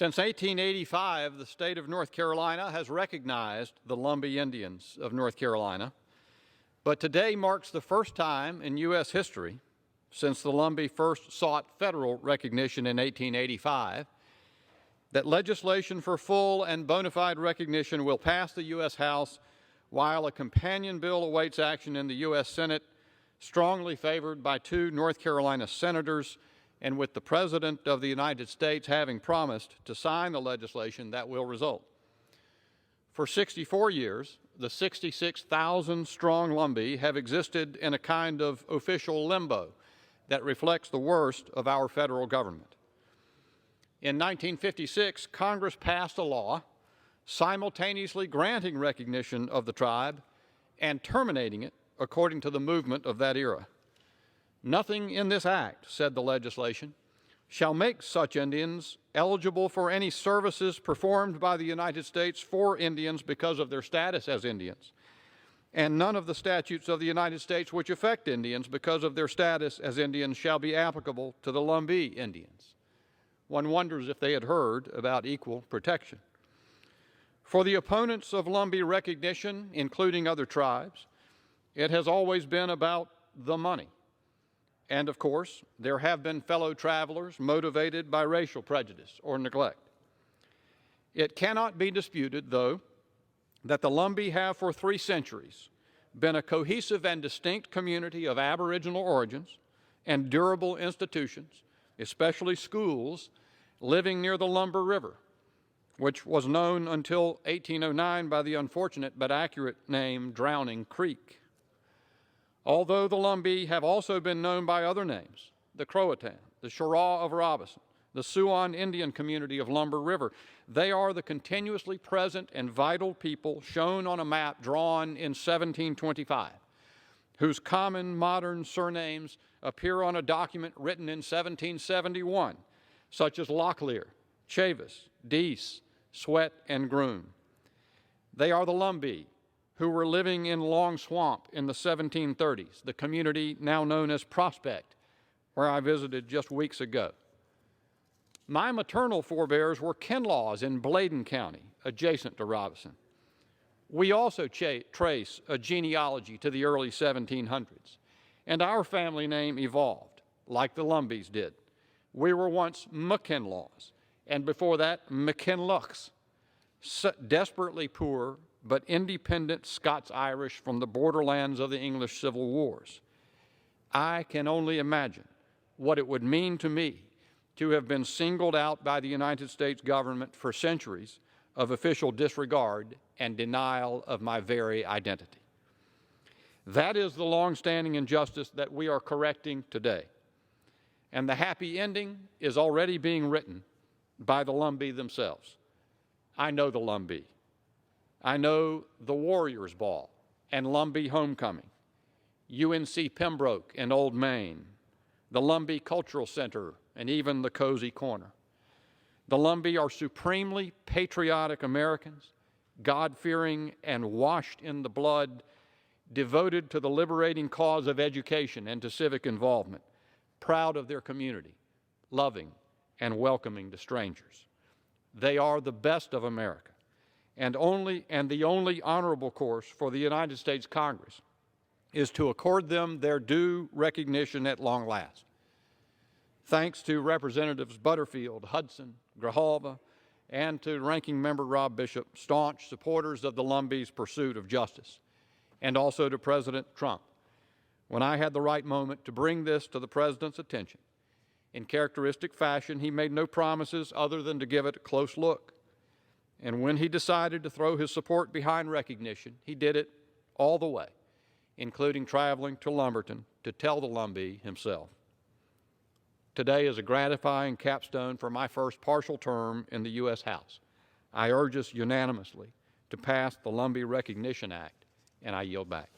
Since 1885, the state of North Carolina has recognized the Lumbee Indians of North Carolina, but today marks the first time in U.S. history, since the Lumbee first sought federal recognition in 1885, that legislation for full and bona fide recognition will pass the U.S. House while a companion bill awaits action in the U.S. Senate, strongly favored by 2 North Carolina senators, and with the President of the United States having promised to sign the legislation that will result. For 64 years, the 66,000-strong Lumbee have existed in a kind of official limbo that reflects the worst of our federal government. In 1956, Congress passed a law simultaneously granting recognition of the tribe and terminating it according to the movement of that era. Nothing in this act, said the legislation, shall make such Indians eligible for any services performed by the United States for Indians because of their status as Indians, and none of the statutes of the United States which affect Indians because of their status as Indians shall be applicable to the Lumbee Indians. One wonders if they had heard about equal protection. For the opponents of Lumbee recognition, including other tribes, it has always been about the money. And of course, there have been fellow travelers motivated by racial prejudice or neglect. It cannot be disputed, though, that the Lumbee have for 3 centuries been a cohesive and distinct community of Aboriginal origins and durable institutions, especially schools, living near the Lumber River, which was known until 1809 by the unfortunate but accurate name Drowning Creek. Although the Lumbee have also been known by other names, the Croatan, the Shiraw of Robinson, the Siouan Indian community of Lumber River, they are the continuously present and vital people shown on a map drawn in 1725, whose common modern surnames appear on a document written in 1771, such as Locklear, Chavis, Dease, Sweat, and Groom. They are the Lumbee, who were living in Long Swamp in the 1730s, the community now known as Prospect, where I visited just weeks ago. My maternal forebears were Kinlaws in Bladen County, adjacent to Robinson. We also trace a genealogy to the early 1700s, and our family name evolved, like the Lumbees did. We were once McKinlaws, and before that, McKinlocks, desperately poor but independent Scots-Irish from the borderlands of the English Civil Wars. I can only imagine what it would mean to me to have been singled out by the United States government for centuries of official disregard and denial of my very identity. That is the long-standing injustice that we are correcting today. And the happy ending is already being written by the Lumbee themselves. I know the Lumbee. I know the Warriors Ball and Lumbee Homecoming, UNC Pembroke and Old Main, the Lumbee Cultural Center, and even the Cozy Corner. The Lumbee are supremely patriotic Americans, God-fearing and washed in the blood, devoted to the liberating cause of education and to civic involvement, proud of their community, loving and welcoming to strangers. They are the best of America. And the only honorable course for the United States Congress is to accord them their due recognition at long last. Thanks to Representatives Butterfield, Hudson, Grijalva, and to Ranking Member Rob Bishop, staunch supporters of the Lumbee's pursuit of justice, and also to President Trump, when I had the right moment to bring this to the President's attention. In characteristic fashion, he made no promises other than to give it a close look. And when he decided to throw his support behind recognition, he did it all the way, including traveling to Lumberton to tell the Lumbee himself. Today is a gratifying capstone for my first partial term in the U.S. House. I urge us unanimously to pass the Lumbee Recognition Act, and I yield back.